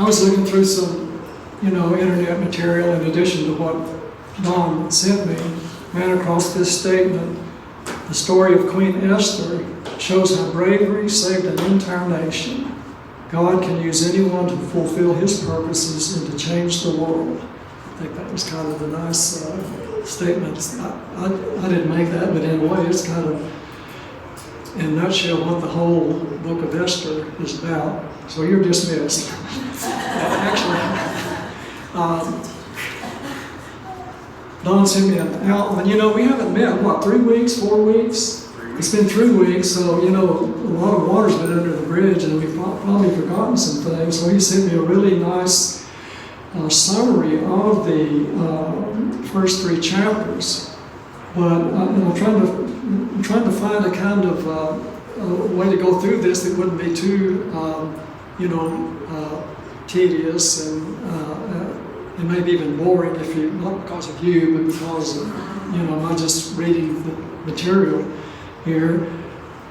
was looking through some, internet material in addition to what Don sent me, ran across this statement. The story of Queen Esther shows how bravery saved an entire nation. God can use anyone to fulfill his purposes and to change the world. I think that was kind of a nice statement. I didn't make that, but in a way it's kind of, in a nutshell, what the whole book of Esther is about. So you're dismissed. Actually, Don sent me an outline. We haven't met, 3 weeks, 4 weeks? It's been 3 weeks, so, a lot of water's been under the bridge, and we've probably forgotten some things. So he sent me a really nice summary of the first 3 chapters. But I'm trying to find a kind of a way to go through this that wouldn't be too, tedious and maybe even boring not because of you, but because of, am I just reading the material here.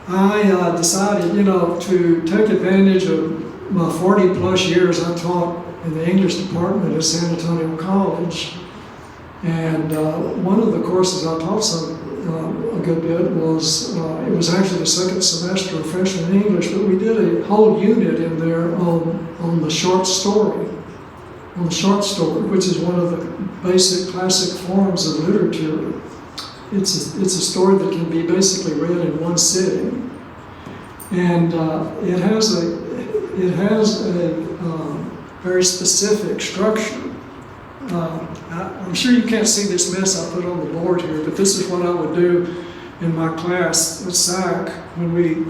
I decided, to take advantage of my 40 plus years I taught in the English department at San Antonio College. And one of the courses I taught a good bit was, it was actually the second semester of freshman English, but we did a whole unit in there on the short story. On the short story, which is one of the basic classic forms of literature. It's a story that can be basically read in one sitting, and it has a very specific structure. I'm sure you can't see this mess I put on the board here, but this is what I would do in my class at SAC when we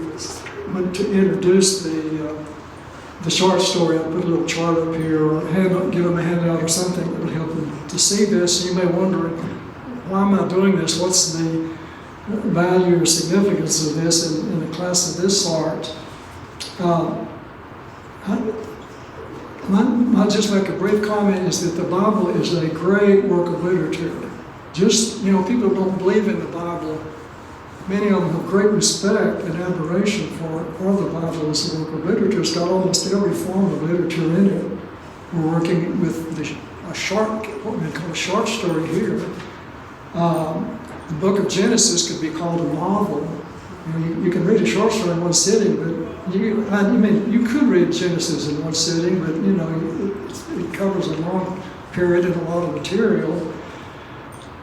went to introduce the short story. I put a little chart up here, or give them a handout or something that would help them to see this. You may wonder, why am I doing this? What's the value or significance of this in a class of this sort? I'll just make a brief comment, is that the Bible is a great work of literature. Just, people don't believe in the Bible. Many of them have great respect and admiration for the Bible as a work of literature. It's got almost every form of literature in it. We're working with what we call a short story here. The book of Genesis could be called a novel. You can read a short story in one sitting, but you could read Genesis in one sitting, but it covers a long period and a lot of material.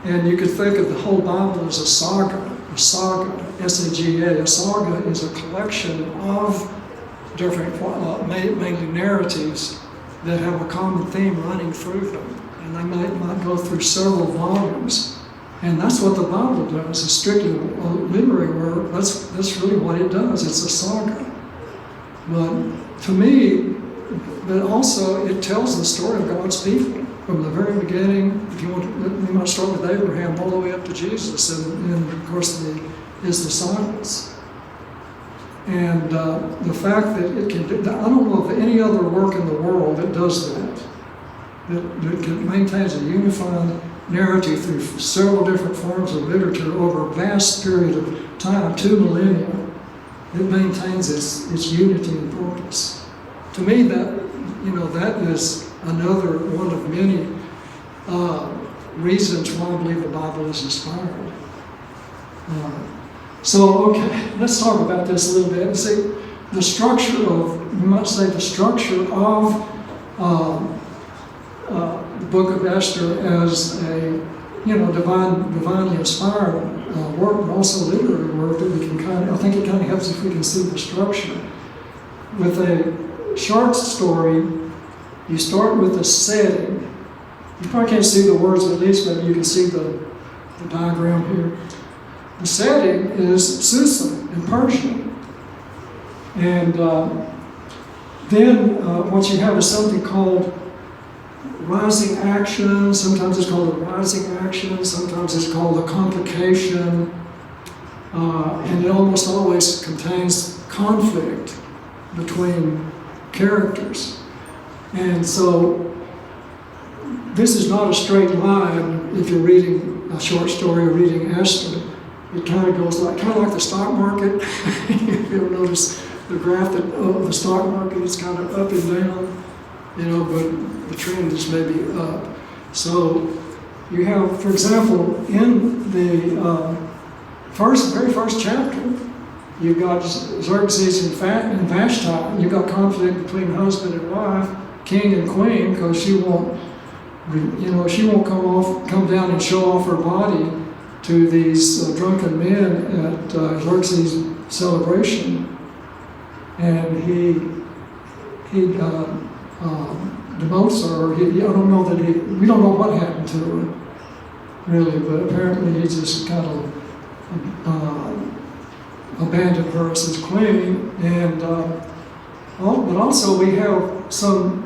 And you could think of the whole Bible as a saga, S-A-G-A. A saga is a collection of different, mainly narratives that have a common theme running through them. And they might go through several volumes. And that's what the Bible does. It's strictly a literary work. That's really what it does. It's a saga. But to me, but also it tells the story of God's people from the very beginning. If you want, we might start with Abraham all the way up to Jesus, and of course his disciples. And the fact that it can, I don't know of any other work in the world that does that maintains a unified narrative through several different forms of literature over a vast period of time, 2 millennia. It maintains its unity and purpose. To me, that is another one of many reasons why I believe the Bible is inspired. Okay, let's talk about this a little bit. See, the structure of the book of Esther as a divinely inspired work, but also literary work that we can I think it kind of helps if we can see the structure. With a short story, you start with a setting. You probably can't see the words, at least maybe you can see the diagram here. The setting is Susa in Persia. And then what you have is something called rising action. Sometimes it's called a rising action, sometimes it's called a complication, and it almost always contains conflict between characters. And so this is not a straight line if you're reading a short story or reading Esther. It kind of goes like the stock market. If you ever notice the graph of the stock market, it's kind of up and down. but the trend is maybe up. So you have, for example, in the very first chapter, you've got Xerxes and Vashti. You've got conflict between husband and wife, king and queen, because she won't come down and show off her body to these drunken men at Xerxes' celebration, and he demotes her. We don't know what happened to her, really, but apparently he just kind of abandoned her as his queen. And but also we have some.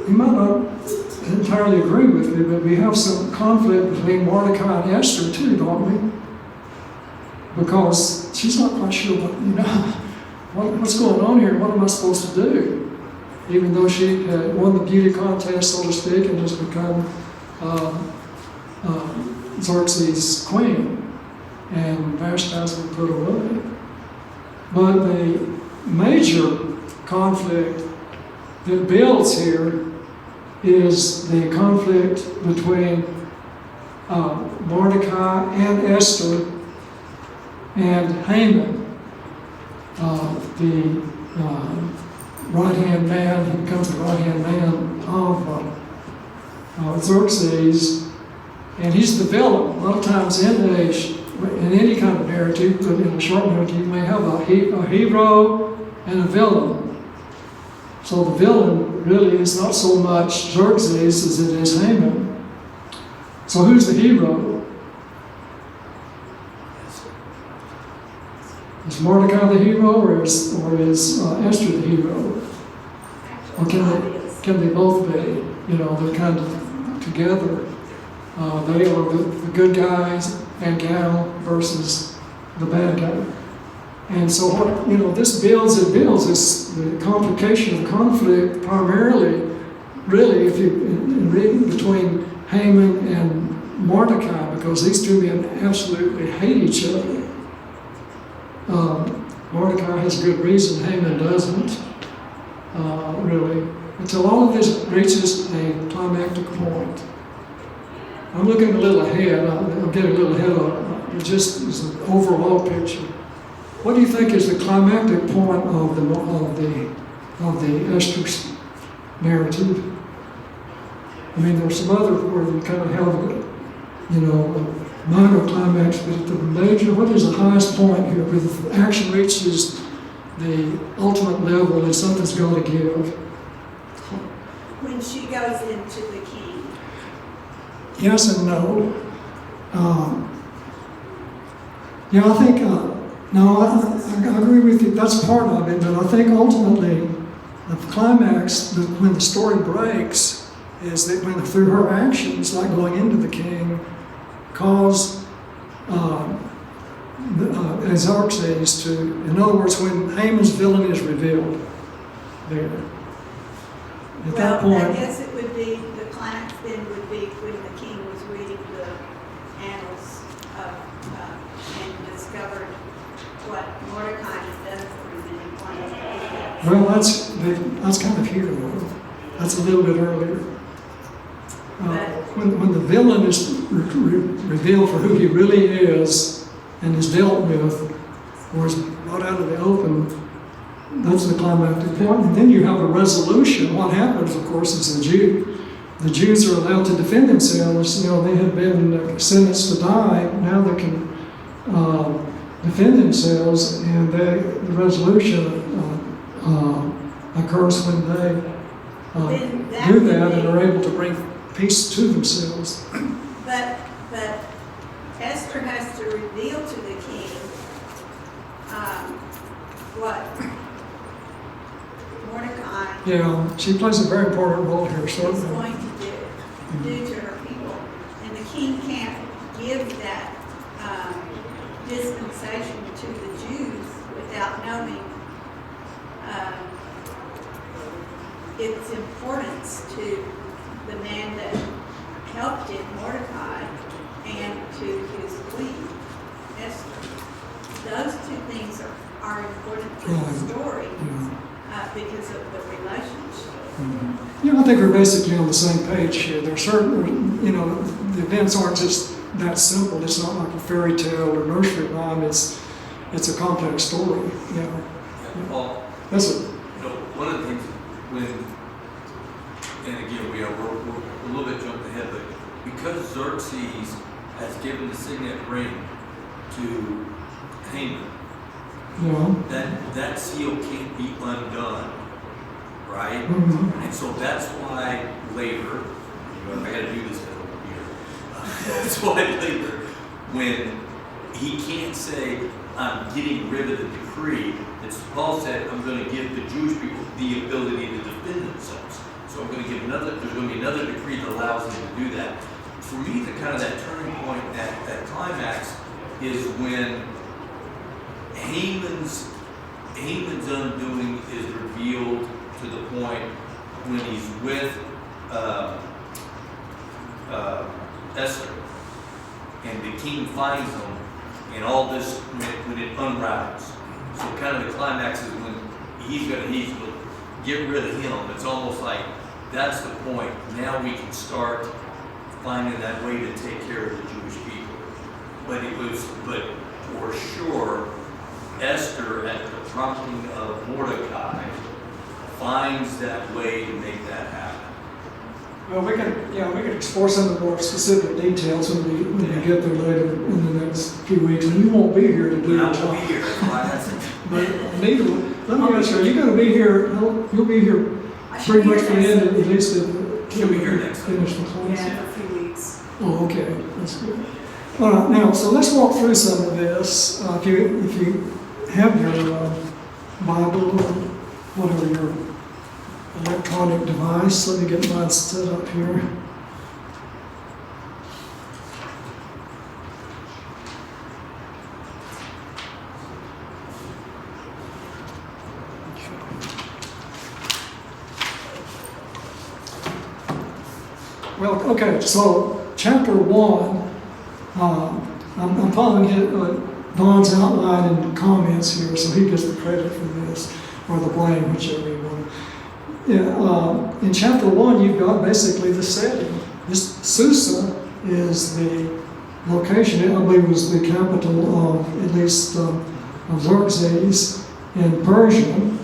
You might not entirely agree with me, but we have some conflict between Mordecai and Esther too, don't we? Because she's not quite sure what's going on here. What am I supposed to do? Even though she had won the beauty contest, so to speak, and has become Xerxes' queen, and Vashti's been put away. But the major conflict that builds here is the conflict between Mordecai and Esther and Haman, the right-hand man. He becomes the right-hand man of Xerxes, and he's the villain. A lot of times in any kind of narrative, but in a short narrative, you may have a hero and a villain. So the villain really is not so much Xerxes as it is Haman. So who's the hero? Is Mordecai the hero, or is Esther the hero? Or can they both be? They're kind of together. They are the good guys and gal versus the bad guy. And so this builds the complication of conflict primarily, really, if you read between Haman and Mordecai, because these two men absolutely hate each other. Mordecai has good reason, Haman doesn't, really, until all of this reaches a climactic point. I'm looking a little ahead. I'll get a little ahead of it. Just as an overall picture. What do you think is the climactic point of the Esther's narrative? I mean, there's some other where you kind of have a minor climax, but the major, what is the highest point here where the action reaches the ultimate level and something's got to give? When she goes into the king. Yes and no. I think, I agree with you, that's part of it, but I think ultimately the climax, when the story breaks, is that when through her actions, like going into the king, cause Xerxes to, in other words, when Haman's villain is revealed there. At that point, I guess it would be, the climax then would be when the king was reading the annals and discovered what Mordecai had done for him and he wanted to do. Well, that's kind of here, though. That's a little bit earlier. When the villain is revealed for who he really is and is dealt with, or is brought out of the open, that's the climactic point. And then you have a resolution. What happens, of course, is the Jews are allowed to defend themselves. They had been sentenced to die. Now they can defend themselves, and the resolution occurs when they do that and are able to bring peace to themselves. But Esther has to reveal to the king what Mordecai she plays a very important role here, is certainly. going to do to her people. And the king can't give that dispensation to the Jews without knowing its importance to the man that helped him, Mordecai, and to his queen, Esther. Those two things are important to the story because of the relationship. Yeah, I think we're basically on the same page here. There are certain, the events aren't just that simple. It's not like a fairy tale or nursery rhyme. It's a complex story. Yeah, Paul, That's it. one of the things and again, we're a little bit jumped ahead, but because Xerxes has given the signet ring to Haman, that seal can't be undone, right? Mm-hmm. And so that's why later, I got to do this because I'm here. That's why later, when he can't say, I'm getting rid of the decree, it's Paul said, I'm going to give the Jewish people the ability to defend themselves. So I'm going to give there's going to be another decree that allows them to do that. For me, the kind of that turning point, that climax, is when Haman's undoing is revealed to the point when he's with Esther, and the king finds him, and all this when it unravels. So kind of the climax is when he's going to get rid of him. It's almost like that's the point. Now we can start finding that way to take care of the Jewish people. But for sure, Esther, at the prompting of Mordecai, finds that way to make that happen. Well, we can explore some of the more specific details when we get there later in the next few weeks. And you won't be here to do I the job. won't be here. But neither, let me ask you, are you going to be here? You'll be here pretty much for the end, at least She'll be here next week. finish the class. Yeah, for a few weeks. Oh, okay, that's good. All right, now, so let's walk through some of this. If you have your Bible or whatever your electronic device, let me get mine set up here. Well, okay, so chapter 1, I'm following Don's outline and comments here, so he gets the credit for this, or the blame, whichever you want. Yeah, in chapter 1, you've got basically the setting. This Susa is the location, I believe, was the capital of, at least, of Xerxes in Persia.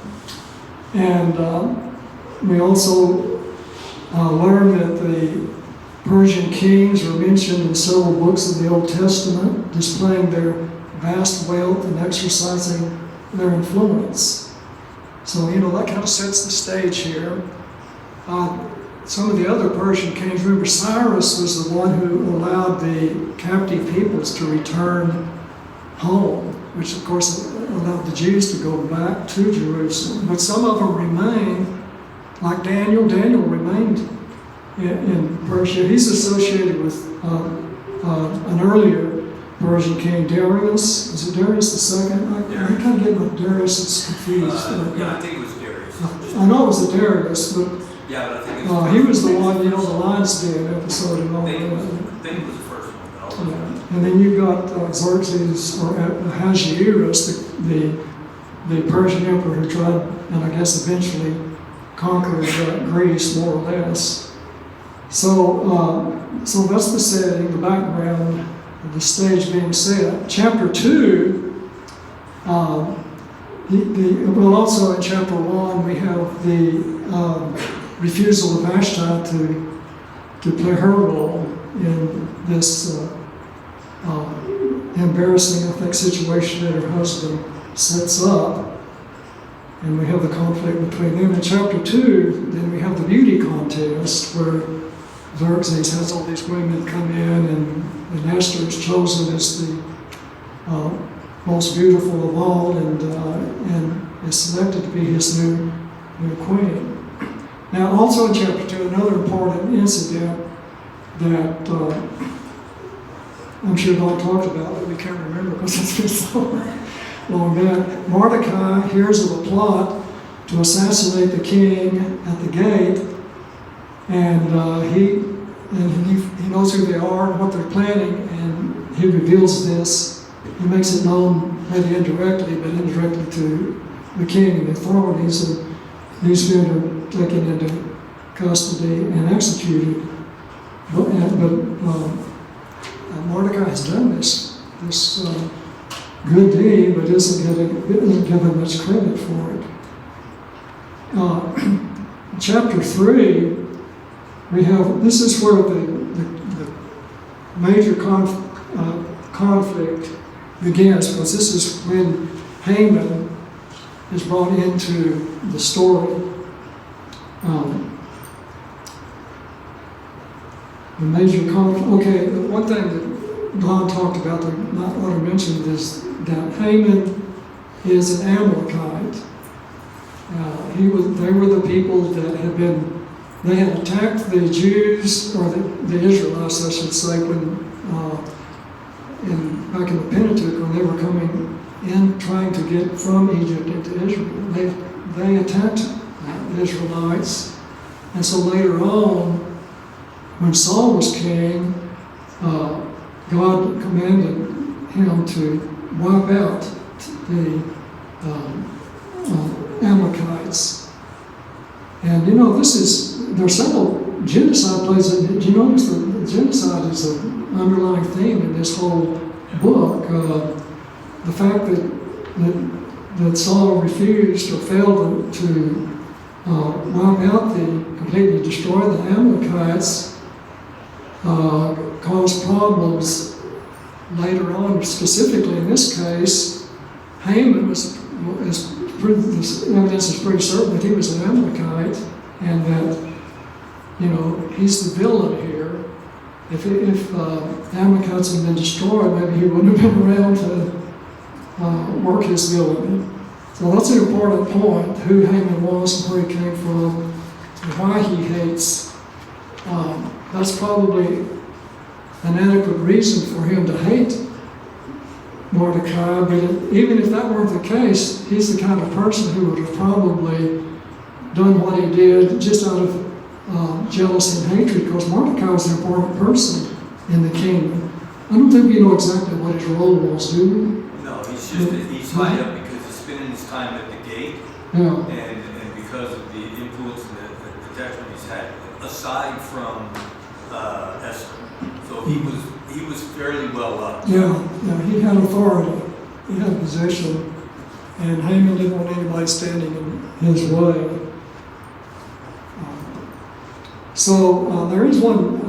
And we also learn that the Persian kings are mentioned in several books of the Old Testament, displaying their vast wealth and exercising their influence. So, that kind of sets the stage here. Some of the other Persian kings, remember Cyrus was the one who allowed the captive peoples to return home, which of course allowed the Jews to go back to Jerusalem. But some of them remained, like Daniel. Daniel remained in Persia. He's associated with an earlier Persian king, Darius. Is it Darius II? I kind of get with Darius, it's confused. Yeah, I think it was Darius. I know it was the Darius, but yeah, but I think it's he was the one, the lion's den episode and all I that. think it was the first one. Yeah. And then you've got Xerxes, or Ahasuerus, the Persian emperor who tried, and I guess eventually conquered Greece, more or less. So that's the setting, the background, the stage being set. Chapter 2, also in chapter 1, we have the refusal of Vashti to play her role in this embarrassing, I think, situation that her husband sets up. And we have the conflict between them. In chapter 2, then we have the beauty contest where Xerxes has all these women come in, and Esther is chosen as the most beautiful of all, and is selected to be his new queen. Now, also in chapter 2, another important incident that I'm sure Don talked about, but we can't remember because it's been so long back. Mordecai hears of a plot to assassinate the king at the gate, and he knows who they are and what they're planning, and he reveals this. He makes it known, maybe indirectly, but indirectly to the king and the authorities, and these men are taken into custody and executed. But Mordecai has done this good deed, but isn't given much credit for it. Chapter 3, this is where the major conflict begins, because this is when Haman is brought into the story. The major conflict. Okay, one thing that Don talked about that not what I mentioned is that Haman is an Amalekite. They were the people that they had attacked the Jews, or the Israelites, I should say, back in the Pentateuch, when they were coming in trying to get from Egypt into Israel. They attacked the Israelites, and so later on, when Saul was king, God commanded him to wipe out the Amalekites. And there's several genocide places. Did you notice that genocide is an underlying theme in this whole book? The fact that Saul refused or failed to wipe out completely destroy the Amalekites caused problems later on. Specifically in this case, Haman the evidence is pretty certain that he was an Amalekite, and that he's the villain here. If Amalekites had been destroyed, maybe he wouldn't have been around to work his villainy. So that's an important point: who Haman was and where he came from, and why he hates. That's probably an adequate reason for him to hate Mordecai, but even if that weren't the case, he's the kind of person who would have probably done what he did just out of jealousy and hatred, because Mordecai was an important person in the kingdom. I don't think we know exactly what his role was, do we? No, he's high up because he's spending his time at the gate, and because of the influence and the protection he's had, aside from Esther. So he was fairly well up. Yeah, he had authority, he had a position, and Haman didn't want anybody standing in his way. So there is one,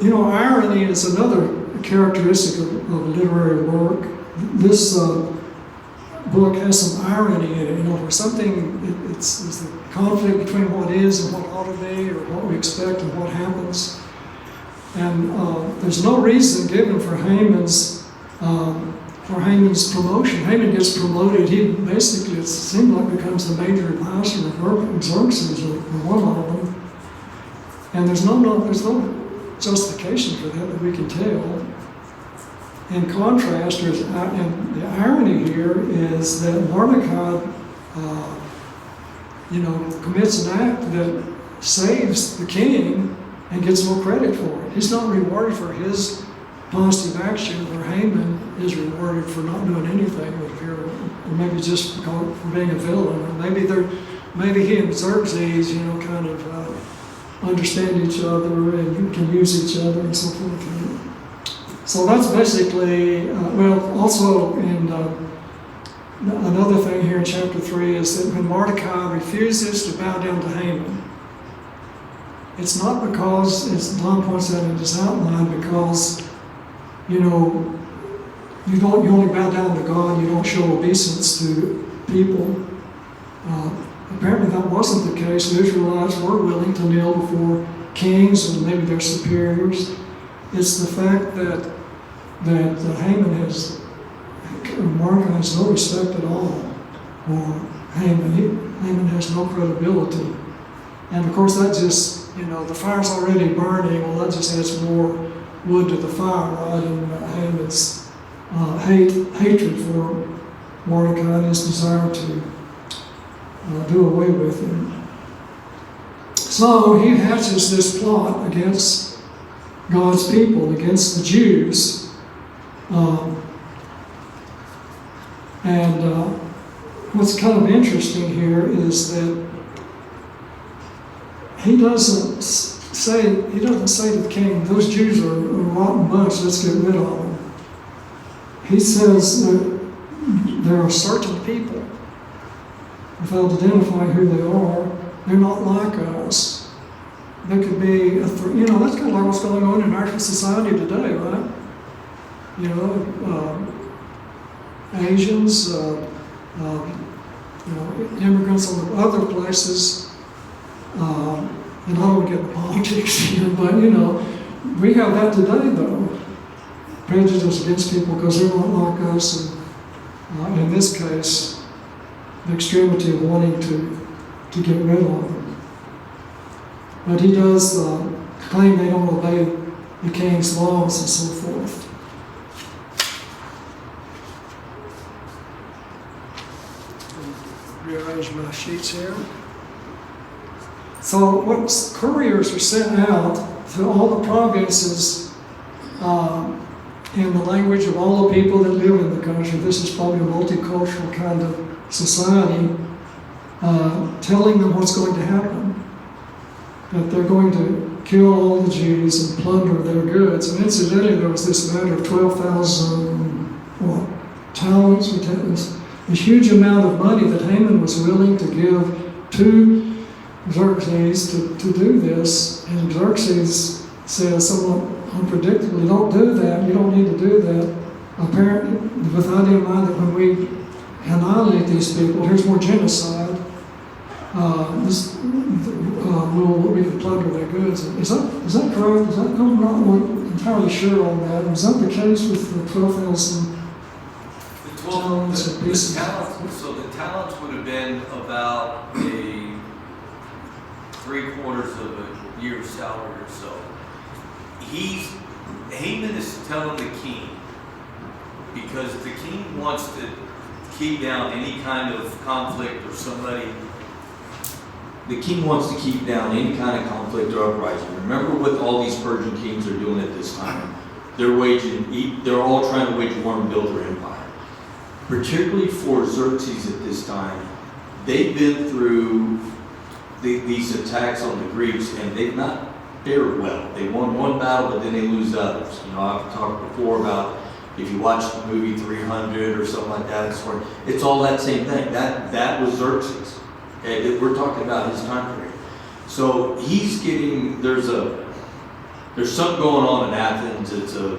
irony is another characteristic of literary work. This book has some irony in it, where something, it's the conflict between what is and what ought to be, or what we expect and what happens. And there's no reason given for Haman's promotion. Haman gets promoted. He basically, it seems like, becomes the major advisor of Xerxes, or one of them. And there's no justification for that we can tell. In contrast, and the irony here is that Mordecai, commits an act that saves the king and gets no credit for it. He's not rewarded for his positive action, where Haman is rewarded for not doing anything, or maybe just for being a villain, or maybe he and Xerxes, kind of understand each other and can use each other and so forth. So that's basically, also in another thing here in chapter 3 is that when Mordecai refuses to bow down to Haman, it's not because, as Don points out in his outline, because, you only bow down to God, you don't show obeisance to people. Apparently that wasn't the case. The Israelites were willing to kneel before kings and maybe their superiors. It's the fact that Mordecai has no respect at all for Haman. Haman has no credibility. And of course that just, the fire's already burning, well, that just adds more wood to the fire, right? And Haman's hatred for Mordecai and his desire to do away with him. So he hatches this plot against God's people, against the Jews. What's kind of interesting here is that he doesn't say to the king, those Jews are a rotten bunch, let's get rid of them. He says that there are certain people, without identifying who they are, they're not like us. There could be, that's kind of like what's going on in our society today, right? Asians, immigrants from other places, and I don't want to get into politics here, but we have that today though. Prejudice against people because they're not like us, and in this case, the extremity of wanting to get rid of them. But he does claim they don't obey the king's laws and so forth. Rearrange my sheets here. So couriers are sent out to all the provinces in the language of all the people that live in the country. This is probably a multicultural kind of society, telling them what's going to happen. That they're going to kill all the Jews and plunder their goods. And incidentally, there was this matter of 12,000 talents, a huge amount of money that Haman was willing to give to Xerxes to do this. And Xerxes says somewhat unpredictably, don't do that, you don't need to do that. Apparently, with the idea in mind that when we annihilate these people, here's more genocide. We can plunder their goods. Is that correct? I'm not entirely sure on that. Was that the case with the 12,000 talents and pieces? So the talents would have been about a 3/4 of a year's salary or so. Haman is telling the king, because the king wants to keep down any kind of conflict or somebody. The king wants to keep down any kind of conflict or uprising. Remember what all these Persian kings are doing at this time. They're all trying to wage war and build their empire. Particularly for Xerxes at this time, they've been through these attacks on the Greeks, and they've not fared well. They won one battle, but then they lose others. I've talked before about if you watch the movie 300 or something like that, it's all that same thing. That was Xerxes. Okay, we're talking about his time period. So he's getting there's something going on in Athens. It's a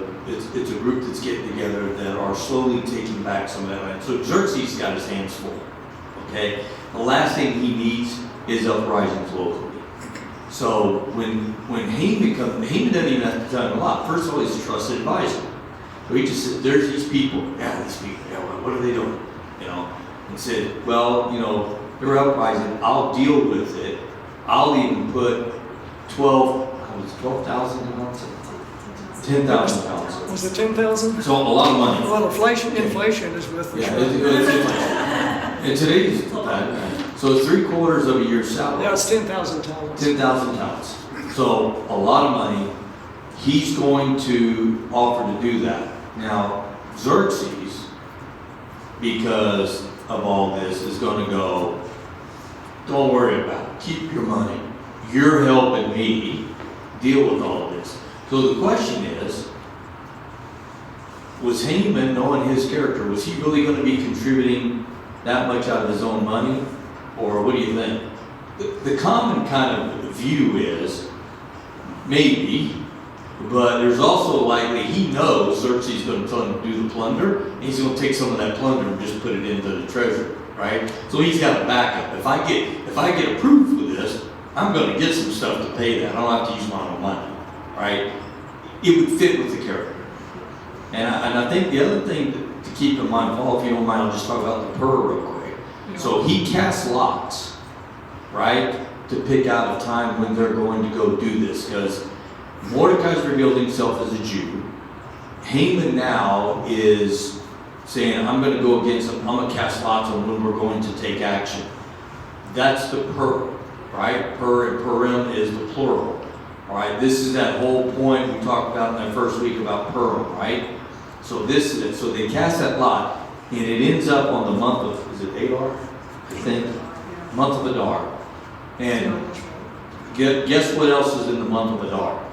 group that's getting together that are slowly taking back some of that land. So Xerxes got his hands full. Okay, the last thing he needs is uprisings locally. So when Haman comes, Haman doesn't even have to tell him a lot. First of all, he's a trusted advisor. So he just said, "There's these people. Yeah, these people. Yeah, what are they doing?" And said, "Well, they're uprising. I'll deal with it. I'll even put 12,000 pounds? 10,000 pounds. Was it 10,000? So a lot of money. Well, inflation is with the it's inflation. And today's, so it's 3/4 of a year's salary. Yeah, it's 10,000 talents. 10,000 talents. So a lot of money. He's going to offer to do that. Now, Xerxes, because of all this, is going to go, don't worry about it. Keep your money. You're helping me deal with all of this. So the question is, was Haman, knowing his character, was he really going to be contributing that much out of his own money? Or what do you think? The common kind of view is, maybe, but there's also likely he knows Xerxes is going to tell him to do the plunder, and he's going to take some of that plunder and just put it into the treasury, right? So he's got a backup. If I get approved for this, I'm going to get some stuff to pay that. I don't have to use my own money, right? It would fit with the character. And I think the other thing to keep in mind, Paul, if you don't mind, I'll just talk about the pur real quick. So he casts lots, right, to pick out a time when they're going to go do this, because Mordecai's revealed himself as a Jew. Haman now is saying, I'm going to go against him. I'm going to cast lots on when we're going to take action. That's the pur, right? Pur and purim is the plural. All right, this is that whole point we talked about in that first week about purim, right? So this is it. So they cast that lot, and it ends up on the month of, is it Adar? I think. Month of Adar. And Guess what else is in the month of Adar?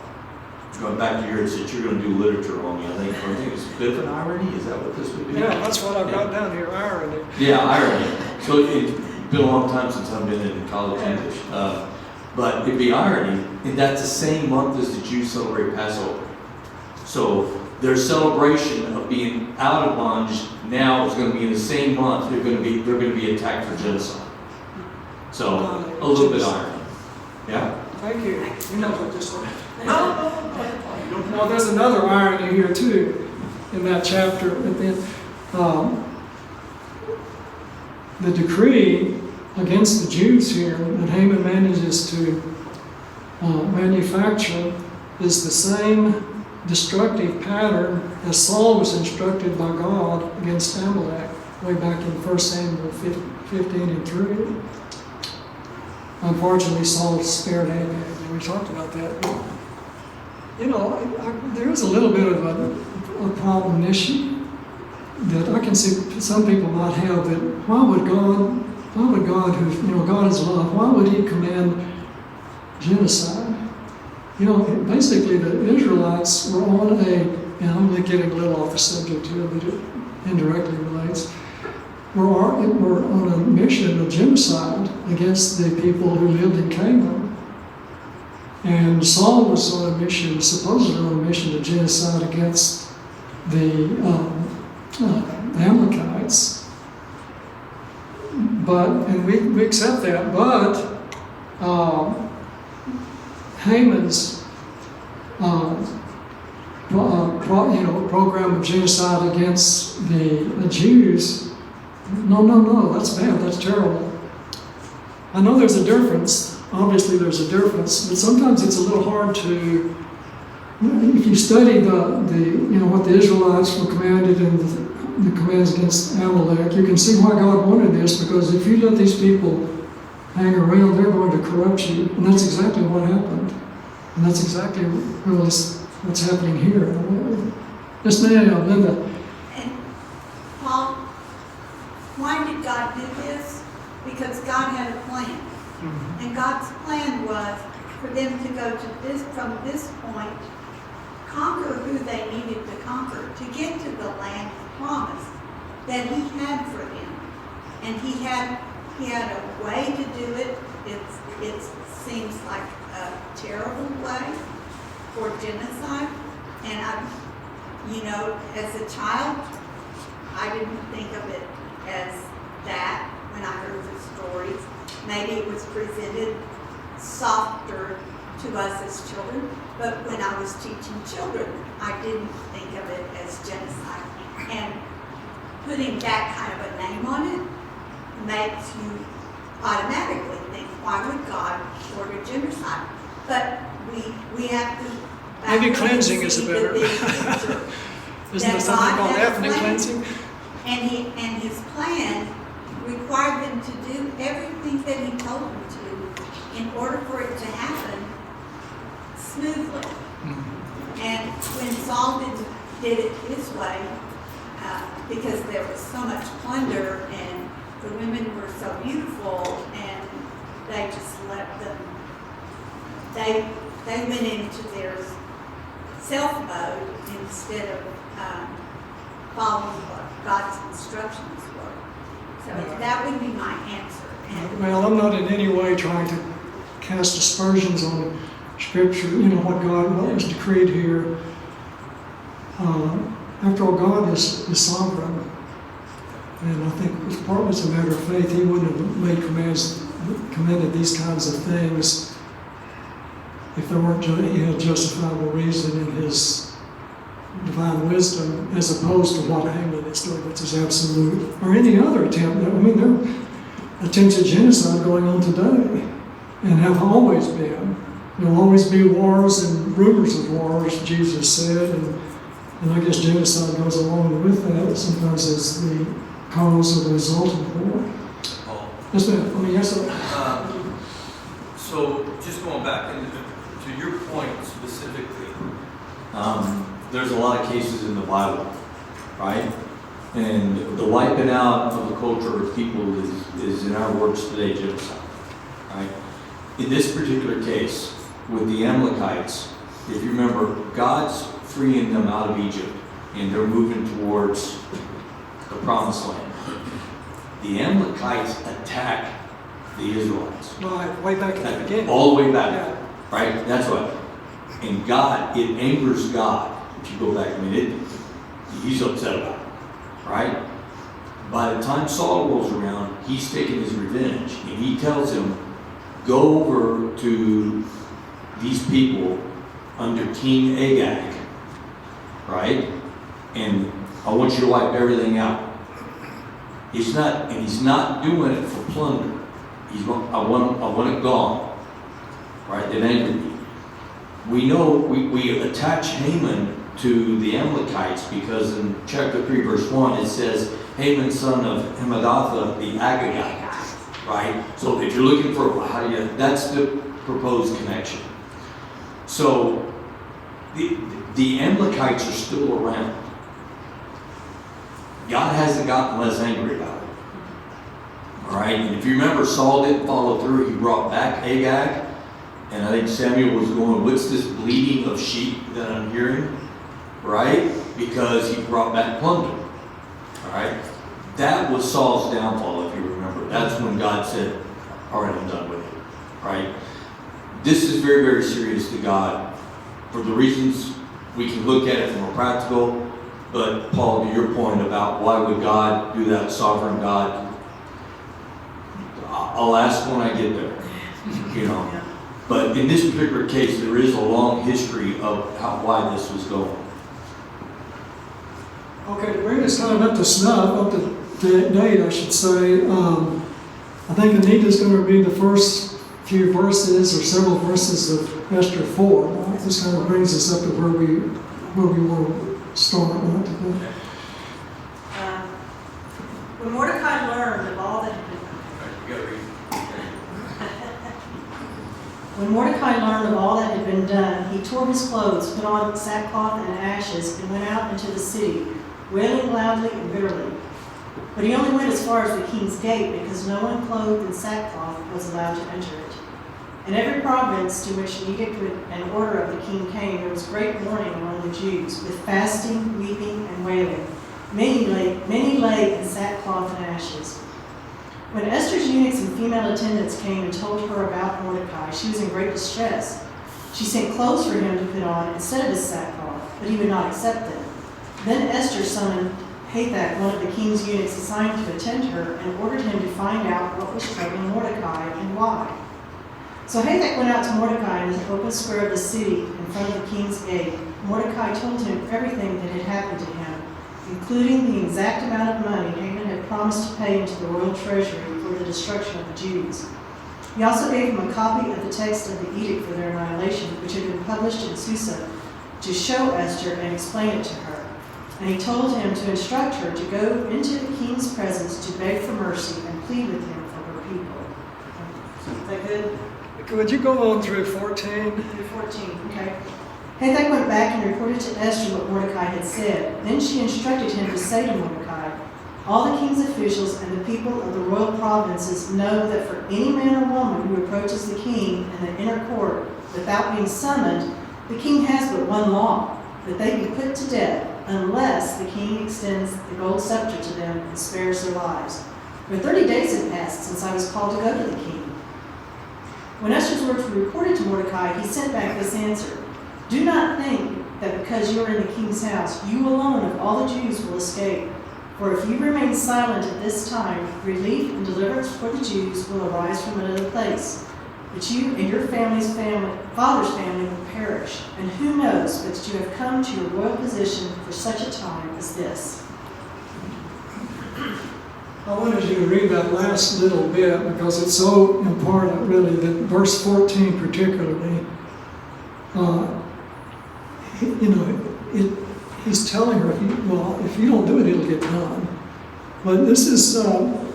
Going back to your, since you're going to do literature on me, I think it's a bit of an irony. Is that what this would be? Yeah, that's what I've got down here, irony. Yeah, irony. So it's been a long time since I've been in college English. But it'd be irony, and that's the same month as the Jews celebrate Passover. So their celebration of being out of bondage now is going to be in the same month. They're going to be attacked for genocide. So a little bit irony. Yeah. Thank you. You know what this is. Well, there's another irony here too, in that chapter. The decree against the Jews here that Haman manages to manufacture is the same destructive pattern as Saul was instructed by God against Amalek way back in 1 Samuel 15 and 3. Unfortunately, Saul spared Agag, and we talked about that. But, there is a little bit of a problem issue that I can see some people might have, that why would God, who, God is love, why would he command genocide? Basically the Israelites were on and I'm getting a little off the subject here, but it indirectly relates, were on a mission of genocide against the people who lived in Canaan. And Saul was on a mission, supposedly on a mission of genocide against the Amalekites. And we accept that, but Haman's program of genocide against the Jews, no, that's bad, that's terrible. I know there's a difference. Obviously there's a difference, but sometimes it's a little hard to, if you study what the Israelites were commanded in the commands against Amalek, you can see why God wanted this, because if you let these people hang around, they're going to corrupt you. And that's exactly what happened. And that's exactly what's happening here. Yes, ma'am, Linda. And Paul, why did God do this? Because God had a plan. Mm-hmm. And God's plan was for them to go to from this point, conquer who they needed to conquer, to get to the land of promise that he had for them. And he had a way to do it. It seems like a terrible way for genocide. And as a child, I didn't think of it as that when I heard the stories. Maybe it was presented softer to us as children, but when I was teaching children, I didn't think of it as genocide. And putting that kind of a name on it makes you automatically think, why would God order genocide? But we have to... Maybe cleansing is a better... Isn't there something called ethnic cleansing? And his plan required them to do everything that he told them to in order for it to happen smoothly. Mm-hmm. And when Saul did it his way, because there was so much plunder and the women were so beautiful, and they just let them, they went into their self-mode instead of following what God's instructions were. So that would be my answer. Well, I'm not in any way trying to cast aspersions on Scripture, what was decreed here. After all, God is sovereign. And I think partly it's a matter of faith. He wouldn't have commanded these kinds of things if there weren't he had justifiable reason in his divine wisdom, as opposed to what Haman is doing, which is absolute, or any other attempt. There are attempts at genocide going on today, and have always been. There will always be wars and rumors of wars, Jesus said, and I guess genocide goes along with that, sometimes as the cause or the result of the war. Oh. Yes, ma'am. Yes, sir. So, just going back to your point specifically, there's a lot of cases in the Bible, right? And the wiping out of the culture of people is in our words today genocide, right? in this particular case, with the Amalekites, if you remember, God's freeing them out of Egypt, and they're moving towards the Promised Land. The Amalekites attack the Israelites. Right, way back at the beginning. All the way back, Yeah. right? That's what. And God, it angers God. If you go back, I mean, he's upset about it, right? By the time Saul rolls around, he's taking his revenge, and he tells him, go over to these people under King Agag, right? And I want you to wipe everything out. He's not doing it for plunder. I want it gone, right? That angered me. We know we attach Haman to the Amalekites because in chapter 3, verse 1, it says Haman, son of Hammedatha, the Agagite, right? So if you're looking for that's the proposed connection. So the Amalekites are still around. God hasn't gotten less angry about it. All right, and if you remember, Saul didn't follow through. He brought back Agag, and I think Samuel was going, what's this bleating of sheep that I'm hearing? Right? Because he brought back plunder. All right? That was Saul's downfall, if you remember. That's when God said, all right, I'm done with it. Right? This is very, very serious to God for the reasons we can look at it from a practical, but Paul, to your point about why would God do that, sovereign God, I'll ask when I get there, you know. But in this particular case, there is a long history of why this was going. Okay, to bring us kind of up to snuff, up to date, I should say, I think Anita's going to read the first few verses or several verses of Esther 4. This kind of brings us up to where we want to start. When Mordecai learned of all that When Mordecai learned of all that had been done, he tore his clothes, put on sackcloth and ashes, and went out into the city, wailing loudly and bitterly. But he only went as far as the king's gate, because no one clothed in sackcloth was allowed to enter it. In every province to which an edict and order of the king came, there was great mourning among the Jews, with fasting, weeping, and wailing. Many lay in sackcloth and ashes. When Esther's eunuchs and female attendants came and told her about Mordecai, she was in great distress. She sent clothes for him to put on instead of his sackcloth, but he would not accept them. Then Esther summoned Hathach, one of the king's eunuchs assigned to attend her, and ordered him to find out what was troubling Mordecai and why. So Hathach went out to Mordecai in the open square of the city in front of the king's gate. Mordecai told him everything that had happened to him, including the exact amount of money Haman had promised to pay into the royal treasury for the destruction of the Jews. He also gave him a copy of the text of the edict for their annihilation, which had been published in Susa, to show Esther and explain it to her. And he told him to instruct her to go into the king's presence to beg for mercy and plead with him for her people. Is that good? Would you go on through 14? Through 14, okay. Hathach went back and reported to Esther what Mordecai had said. Then she instructed him to say to Mordecai, all the king's officials and the people of the royal provinces know that for any man or woman who approaches the king in the inner court without being summoned, the king has but one law, that they be put to death unless the king extends the gold scepter to them and spares their lives. For 30 days had passed since I was called to go to the king. When Esther's words were reported to Mordecai, he sent back this answer. Do not think that because you are in the king's house, you alone of all the Jews will escape. For if you remain silent at this time, relief and deliverance for the Jews will arise from another place. But you and your father's family will perish. And who knows but that you have come to your royal position for such a time as this. I wanted you to read that last little bit because it's so important, really, that verse 14 particularly, he's telling her, if you don't do it, it'll get done. But this is,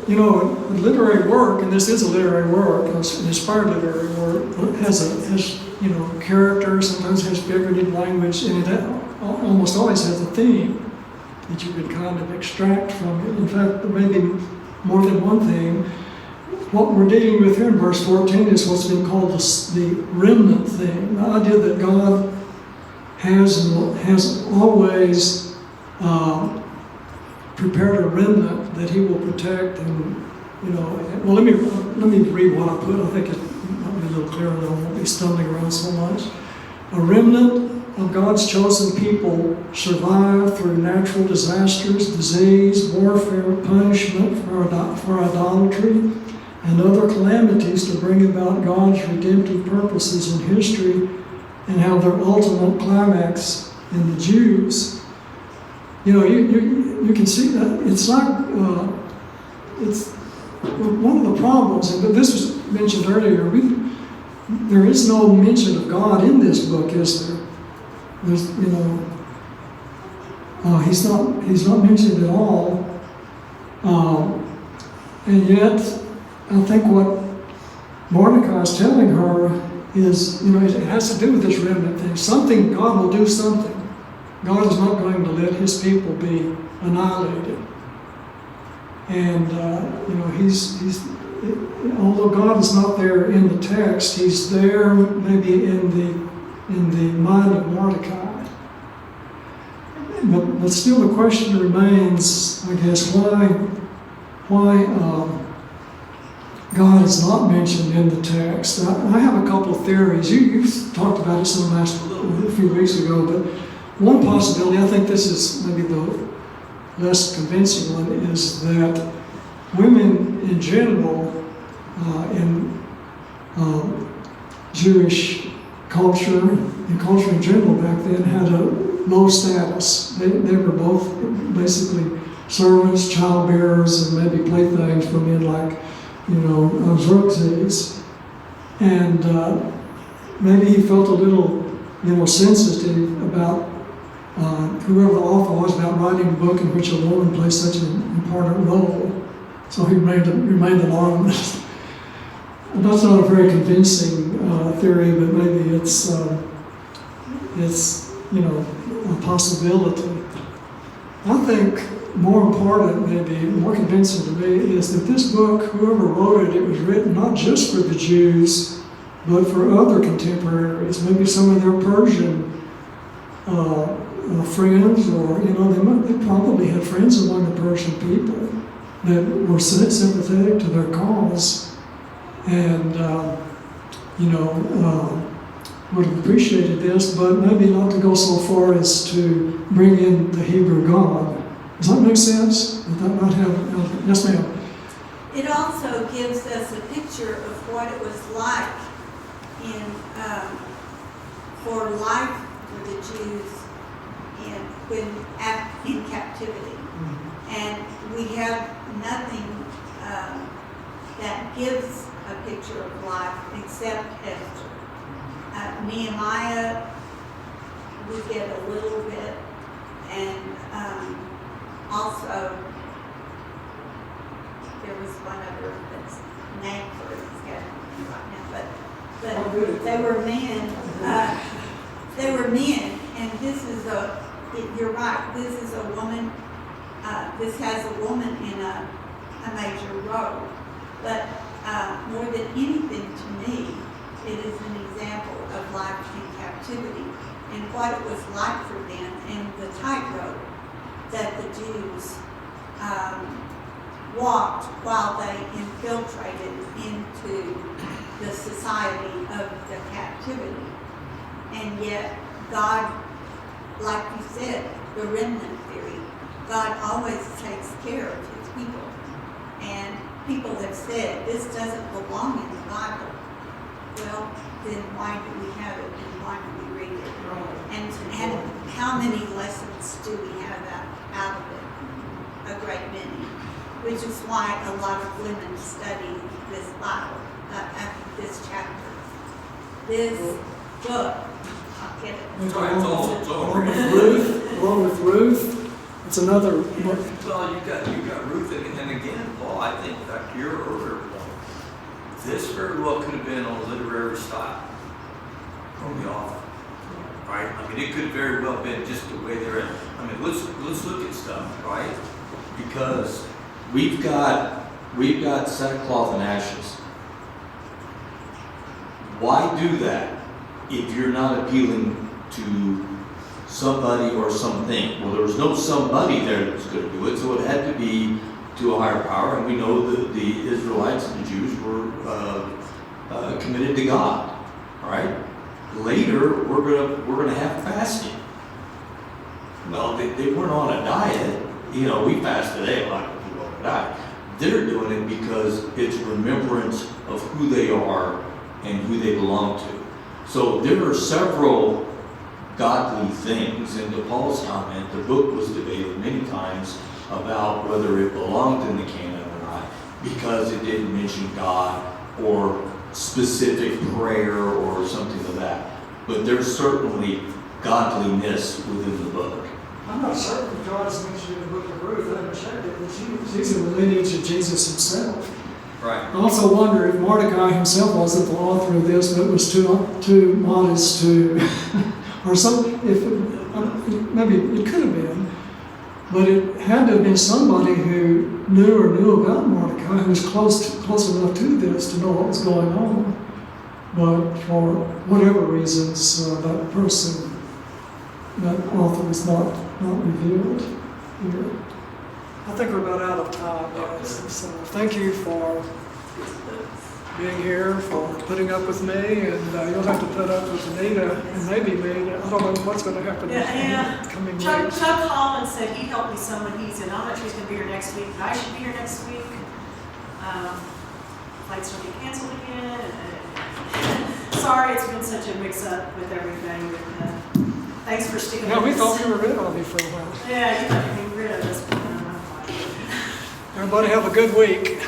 literary work, and this is a literary work, an inspired literary work, has character, sometimes has figurative language, and it almost always has a theme that you can kind of extract from it. In fact, maybe more than one theme. what we're dealing with here in verse 14 is what's been called the remnant thing. The idea that God has always prepared a remnant that He will protect, and well, let me read what I put. I think it might be a little clearer, and I won't be stumbling around so much. A remnant of God's chosen people survive through natural disasters, disease, warfare, punishment for idolatry, and other calamities to bring about God's redemptive purposes in history and have their ultimate climax in the Jews. You can see that it's not. It's one of the problems, and this was mentioned earlier. There is no mention of God in this book, is there? There's, he's not mentioned at all, and yet I think what Mordecai is telling her is, it has to do with this remnant thing. Something, God will do something. God is not going to let His people be annihilated. And he's although God is not there in the text, He's there maybe in the mind of Mordecai. But still the question remains, I guess, why God is not mentioned in the text. I have a couple of theories. You talked about it some a few weeks ago, but one possibility, I think this is maybe the less convincing one, is that women in general, in Jewish culture and culture in general back then, had a low status. They were both basically servants, childbearers, and maybe playthings for men like, Xerxes. And maybe he felt a little, sensitive about whoever the author was about writing a book in which a woman plays such an important role. So he remained anonymous. That's not a very convincing theory, but maybe it's a possibility. I think more important, maybe more convincing to me, is that this book, whoever wrote it, it was written not just for the Jews, but for other contemporaries, maybe some of their Persian friends, or they probably had friends among the Persian people that were sympathetic to their cause, and would have appreciated this, but maybe not to go so far as to bring in the Hebrew God. Does that make sense? Does that not have? Yes, ma'am. It also gives us a picture of what it was like for life for the Jews in captivity. Mm-hmm. And we have nothing that gives a picture of life except Esther. Nehemiah, we get a little bit, and also there was one other that's named for it right now, but they were men. They were men, and this is you're right, this is a woman, this has a woman in a major role. But more than anything to me, it is an example of life in captivity and what it was like for them, and the tightrope that the Jews walked while they infiltrated into the society of the captivity. And yet God, like you said, the remnant theory, God always takes care of His people. And people have said, this doesn't belong in the Bible. Well, then why do we have it, and why do we read it? And how many lessons do we have out of it? A great many. Which is why a lot of women study this Bible, this chapter. This book, I'll get it. Along with Ruth, it's another book. Well, you got Ruth, and again, Paul, I think like your earlier point, this very well could have been a literary style from the author, right? I mean, it could very well have been just the way they're in. I mean, let's look at stuff, right? Because we've got we've got sackcloth and ashes. Why do that if you're not appealing to somebody or something? Well, there was no somebody there that was going to do it, so it had to be to a higher power, and we know that the Israelites and the Jews were committed to God. All right. Later, we're gonna have fasting. Well, they weren't on a diet. You know, we fast today, a lot of people on a diet. They're doing it because it's remembrance of who they are and who they belong to. So there are several godly things, and to Paul's comment, the book was debated many times about whether it belonged in the canon or not, because it didn't mention God or specific prayer or something of that. But there's certainly godliness within the book. I'm not certain if God's mentioned in the book of Ruth. I haven't checked it, but she's in the lineage of Jesus himself. Right. I also wonder if Mordecai himself wasn't the author of this, but was too modest to, or some. Maybe it could have been, but it had to have been somebody who knew about Mordecai, who was close enough to this to know what was going on. But for whatever reasons, that author is not revealed here. I think we're about out of time, guys. So thank you for being here, for putting up with me, and you'll have to put up with Anita and maybe me. I don't know what's going to happen in the coming weeks. Chuck Holland said he'd help me some when he's in. I'm not sure he's going to be here next week, but I should be here next week. Flights will be canceled again. Sorry, it's been such a mix-up with everything. Thanks for sticking with us. Yeah, we thought you were rid of me for a while. Yeah, you thought you'd be rid of us. Everybody have a good week.